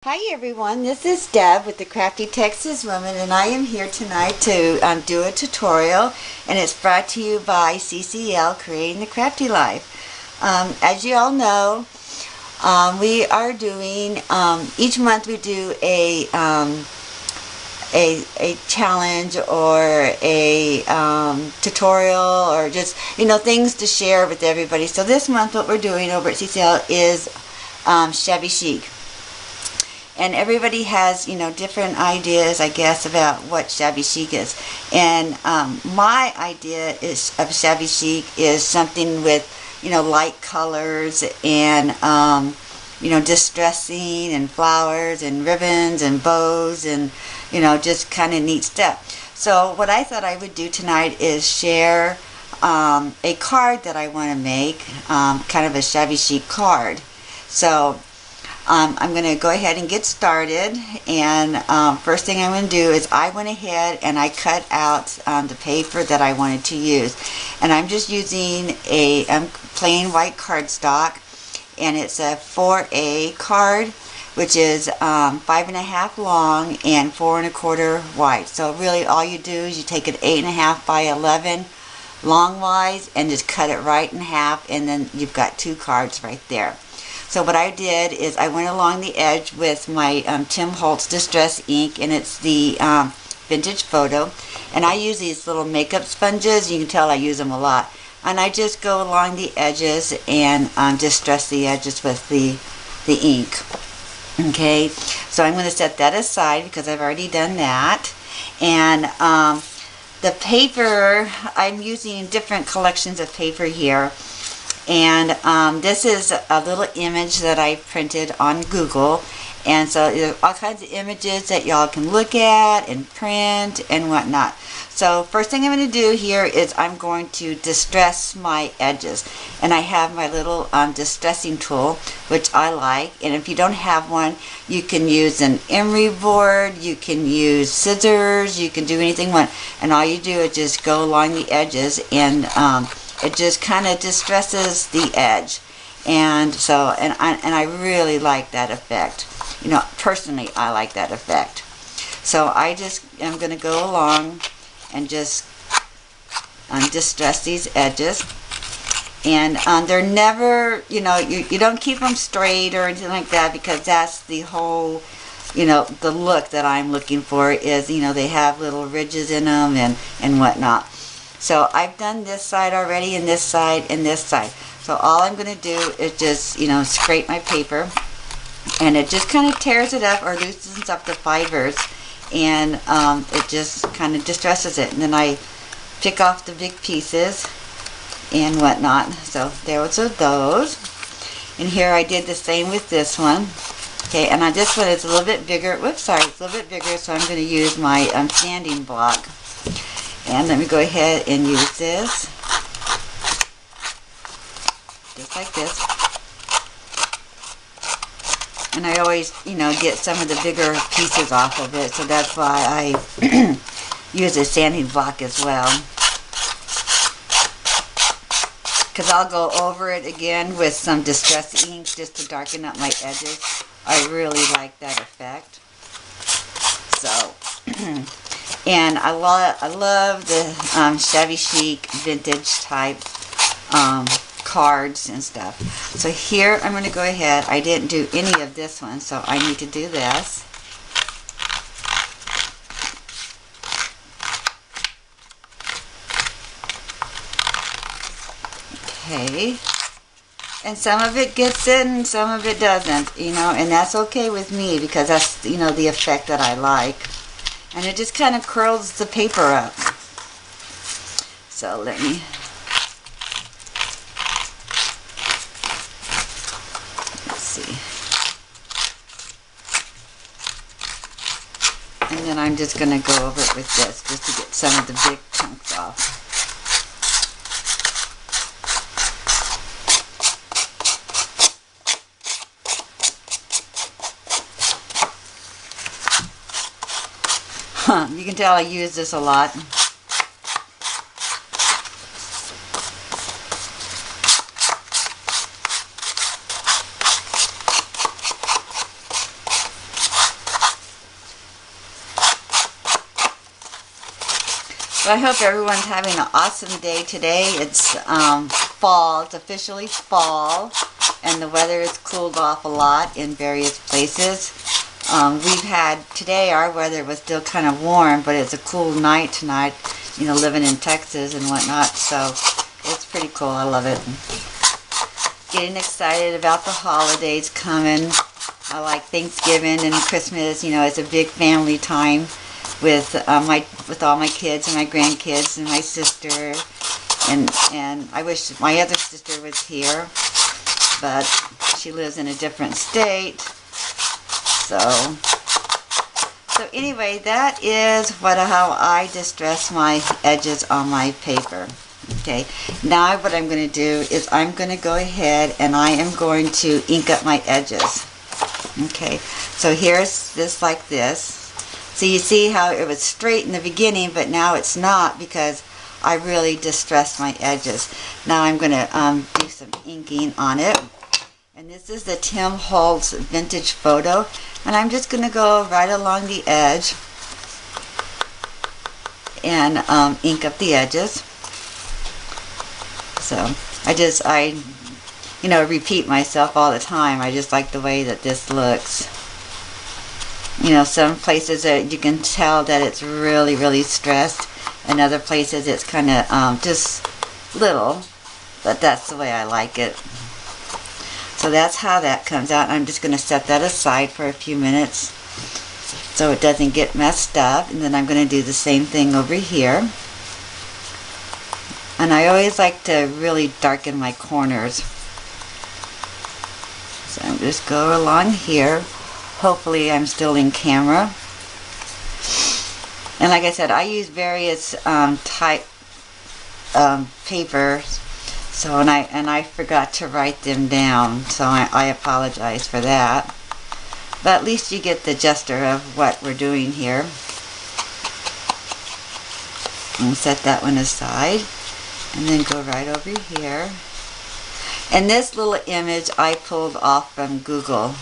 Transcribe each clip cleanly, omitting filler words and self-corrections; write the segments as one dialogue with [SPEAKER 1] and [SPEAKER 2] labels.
[SPEAKER 1] Hi everyone, this is Deb with the Crafty Texas Woman, and I am here tonight to do a tutorial, and it's brought to you by CCL, Creating the Crafty Life. As you all know, we are doing, each month we do a challenge or a tutorial, or just, things to share with everybody. So this month what we're doing over at CCL is Shabby Chic. And everybody has, different ideas, I guess, about what shabby chic is. And my idea of shabby chic is something with, light colors and, distressing and flowers and ribbons and bows and, just kind of neat stuff. So what I thought I would do tonight is share a card that I want to make, kind of a shabby chic card. So I'm going to go ahead and get started, and first thing I'm going to do is I went ahead and I cut out the paper that I wanted to use, and I'm just using a plain white cardstock, and it's a 4A card, which is 5.5 long and 4.25 wide. So really all you do is you take an 8.5 by 11 long wise and just cut it right in half, and then you've got two cards right there. So what I did is I went along the edge with my Tim Holtz Distress ink, and it's the Vintage Photo. And I use these little makeup sponges. You can tell I use them a lot. And I just go along the edges and distress the edges with the ink. Okay, so I'm going to set that aside because I've already done that. And the paper, I'm using different collections of paper here. And this is a little image that I printed on Google, and so there are all kinds of images that y'all can look at and print and whatnot. So first thing I'm going to do here is I'm going to distress my edges, and I have my little distressing tool, which I like. And if you don't have one, you can use an emery board, you can use scissors, you can do anything you want, and all you do is just go along the edges, and it just kind of distresses the edge. And so, and I really like that effect. Personally, I like that effect. So I just am going to go along and just distress these edges. And they're never, you don't keep them straight or anything like that, because that's the whole, the look that I'm looking for is, they have little ridges in them and whatnot. So I've done this side already, and this side, and this side. So all I'm going to do is just, scrape my paper, and it just kind of tears it up or loosens up the fibers, and it just kind of distresses it. And then I pick off the big pieces and whatnot. So there was those. And here I did the same with this one. Okay, and on this one it's a little bit bigger. Whoops, sorry, it's a little bit bigger, so I'm going to use my sanding block. And let me go ahead and use this, just like this. And I always, get some of the bigger pieces off of it, so that's why I use a sanding block as well. Because I'll go over it again with some distress ink just to darken up my edges. I really like that effect. So, and I love the shabby chic vintage type cards and stuff. So here I'm going to go ahead. I didn't do any of this one, so I need to do this. Okay. And some of it gets in and some of it doesn't, and that's okay with me, because that's, the effect that I like. And it just kind of curls the paper up. So let me, let's see. And then I'm just going to go over it with this, just to get some of the big chunks off. You can tell I use this a lot. But I hope everyone's having an awesome day today. It's fall. It's officially fall, and the weather has cooled off a lot in various places. We've had, today our weather was still kind of warm, but it's a cool night tonight, you know, living in Texas and whatnot, so it's pretty cool. I love it. Getting excited about the holidays coming. I like Thanksgiving and Christmas. You know, it's a big family time with all my kids and my grandkids and my sister, and I wish my other sister was here, but she lives in a different state. So anyway, that is how I distress my edges on my paper. Okay, now what I'm going to do is I'm going to go ahead and I am going to ink up my edges. Okay, so here's this like this. So you see how it was straight in the beginning, but now it's not because I really distressed my edges. Now I'm going to do some inking on it. And this is the Tim Holtz Vintage Photo. And I'm just going to go right along the edge and ink up the edges. So I you know, repeat myself all the time. I just like the way that this looks. You know, some places that you can tell that it's really, really stressed. And other places it's kind of just little. But that's the way I like it. So that's how that comes out. I'm just going to set that aside for a few minutes so it doesn't get messed up. And then I'm going to do the same thing over here. And I always like to really darken my corners. So I'm just go along here. Hopefully I'm still in camera. And like I said, I use various type papers. So and I forgot to write them down, so I apologize for that. But at least you get the gesture of what we're doing here. And set that one aside, and then go right over here. And this little image I pulled off from Google.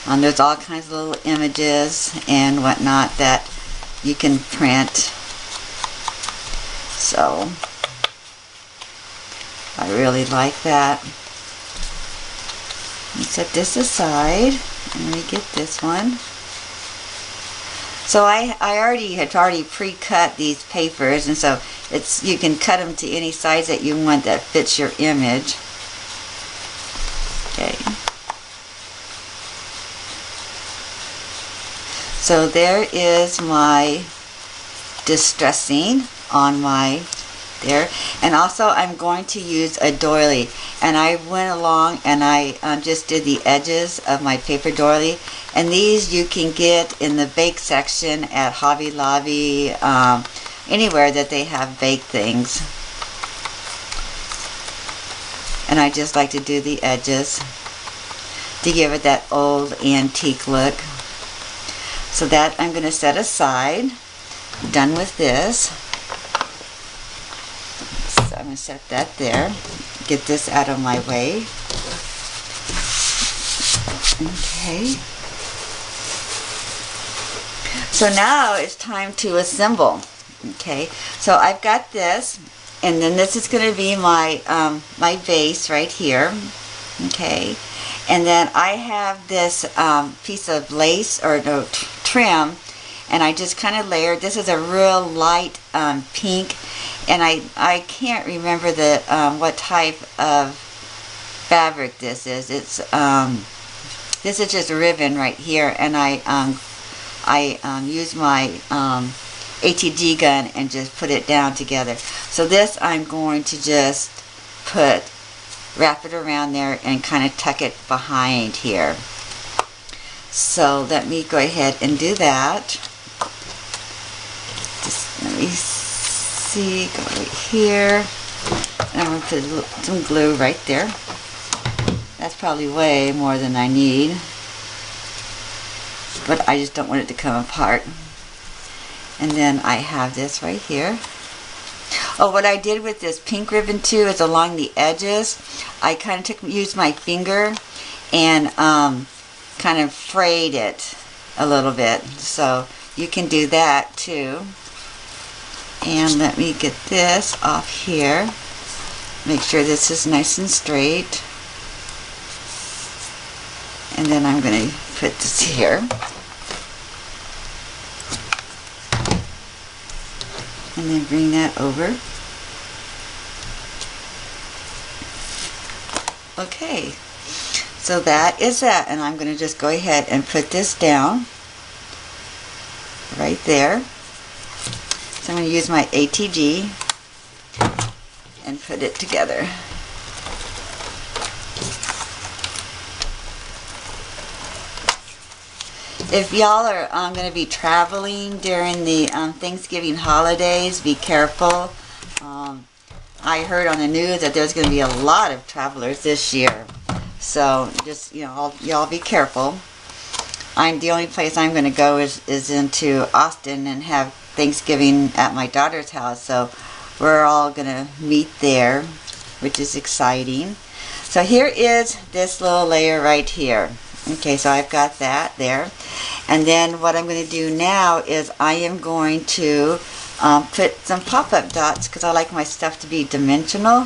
[SPEAKER 1] There's all kinds of little images and whatnot that you can print. So I really like that. Set this aside, and we get this one. So I had already pre-cut these papers, and so you can cut them to any size that you want that fits your image. Okay. So there is my distressing on my there, and also I'm going to use a doily, and I went along and I just did the edges of my paper doily, and these you can get in the bake section at Hobby Lobby, anywhere that they have bake things. And I just like to do the edges to give it that old antique look. So that I'm going to set aside. Done with this. So I'm going to set that there. Get this out of my way. Okay. So now it's time to assemble. Okay. So I've got this, and then this is going to be my my base right here. Okay. And then I have this piece of lace, or no, trim, and I just kind of layered. This is a real light pink, and I can't remember the what type of fabric this is. It's this is just ribbon right here, and I use my ATG gun and just put it down together. So this I'm going to just wrap it around there and kind of tuck it behind here. So let me go ahead and do that. Just let me see, go right here. And I'm going to put some glue right there. That's probably way more than I need, but I just don't want it to come apart. And then I have this right here. Oh, what I did with this pink ribbon too is along the edges, I kind of used my finger and kind of frayed it a little bit. So you can do that too. And let me get this off here. Make sure this is nice and straight. And then I'm going to put this here. And then bring that over. Okay, so that is that, and I'm going to just go ahead and put this down right there. So I'm going to use my ATG and put it together. If y'all are going to be traveling during the Thanksgiving holidays, be careful. I heard on the news that there's going to be a lot of travelers this year. So just, y'all be careful. The only place I'm going to go is into Austin and have Thanksgiving at my daughter's house. So we're all going to meet there, which is exciting. So here is this little layer right here. Okay, so I've got that there. And then what I'm going to do now is I am going to put some pop-up dots, because I like my stuff to be dimensional.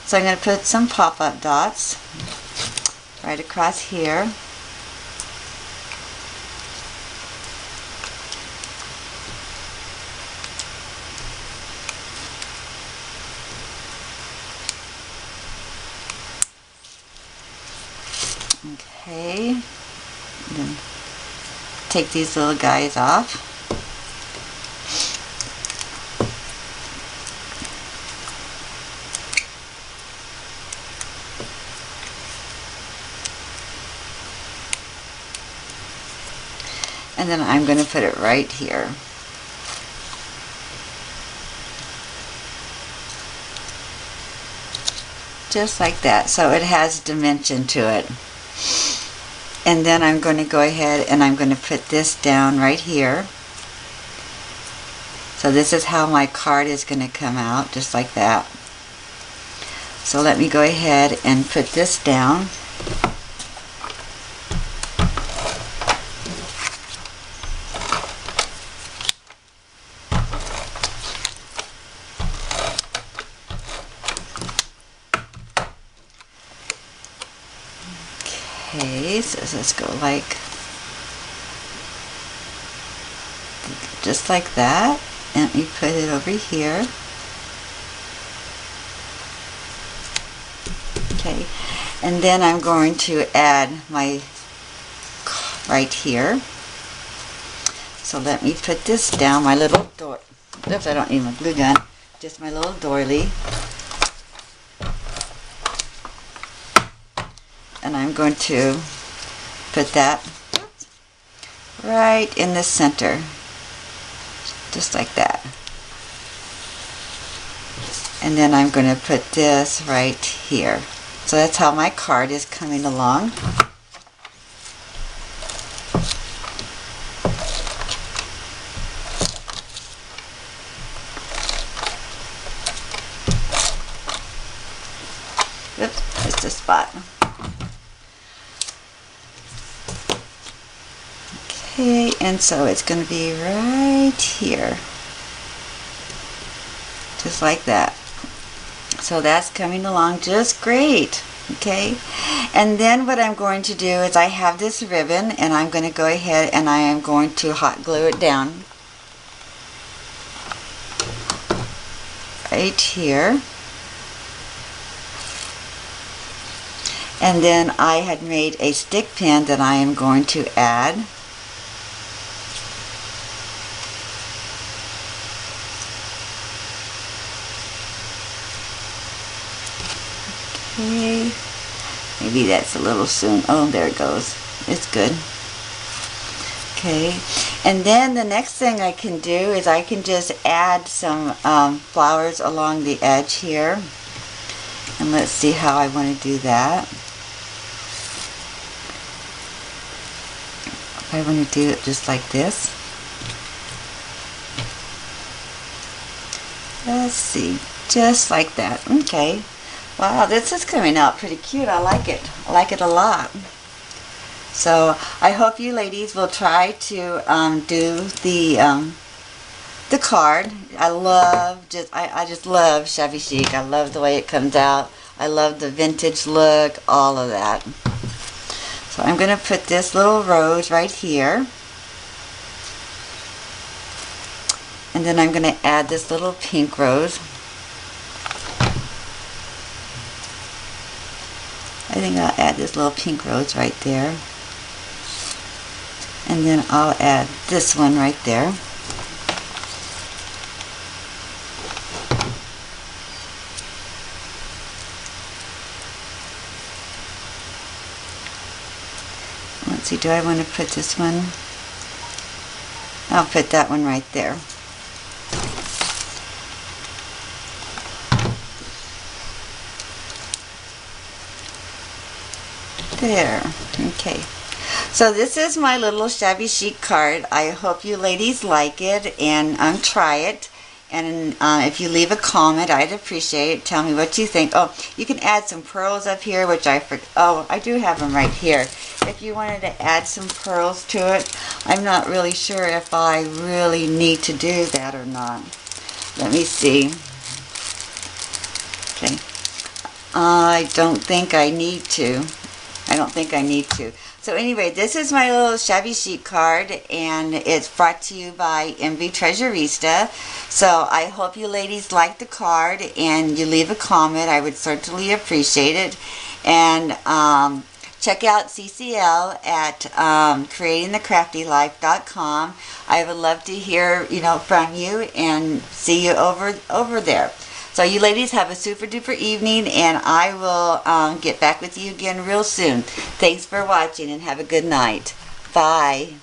[SPEAKER 1] So I'm going to put some pop-up dots right across here. Okay, and then take these little guys off. And then I'm going to put it right here. Just like that, so it has dimension to it. And then I'm going to go ahead and I'm going to put this down right here. So this is how my card is going to come out, just like that. So let me go ahead and put this down. Okay, so let's go like, just like that, and we put it over here. Okay, and then I'm going to add my right here. So let me put this down, my little door. Oops, I don't need my glue gun, just my little doily. And I'm going to put that right in the center, just like that. And then I'm going to put this right here. So that's how my card is coming along. Oops, missed a spot. Okay, and so it's going to be right here, just like that. So that's coming along just great. Okay, and then what I'm going to do is I have this ribbon, and I'm going to go ahead and I am going to hot glue it down right here. And then I had made a stick pin that I am going to add. Okay, maybe that's a little soon. Oh, there it goes. It's good. Okay, and then the next thing I can do is I can just add some flowers along the edge here. And let's see how I want to do that. I want to do it just like this. Let's see, just like that. Okay. Wow, this is coming out pretty cute. I like it. I like it a lot. So I hope you ladies will try to do the the card. I just love Shabby Chic. I love the way it comes out. I love the vintage look, all of that. So I'm going to put this little rose right here. And then I'm going to add this little pink rose. I think I'll add this little pink rose right there. And then I'll add this one right there. Let's see, do I want to put this one? I'll put that one right there. There. Okay. So this is my little Shabby Chic card. I hope you ladies like it and try it. And if you leave a comment, I'd appreciate it. Tell me what you think. Oh, you can add some pearls up here, which I do have them right here. If you wanted to add some pearls to it, I'm not really sure if I really need to do that or not. Let me see. Okay. I don't think I need to. So anyway, this is my little Shabby Chic card, and it's brought to you by MV Treasurista. So I hope you ladies like the card, and you leave a comment. I would certainly appreciate it. And check out CCL at creatingthecraftylife.com. I would love to hear, from you and see you over there. So you ladies have a super duper evening, and I will get back with you again real soon. Thanks for watching, and have a good night. Bye.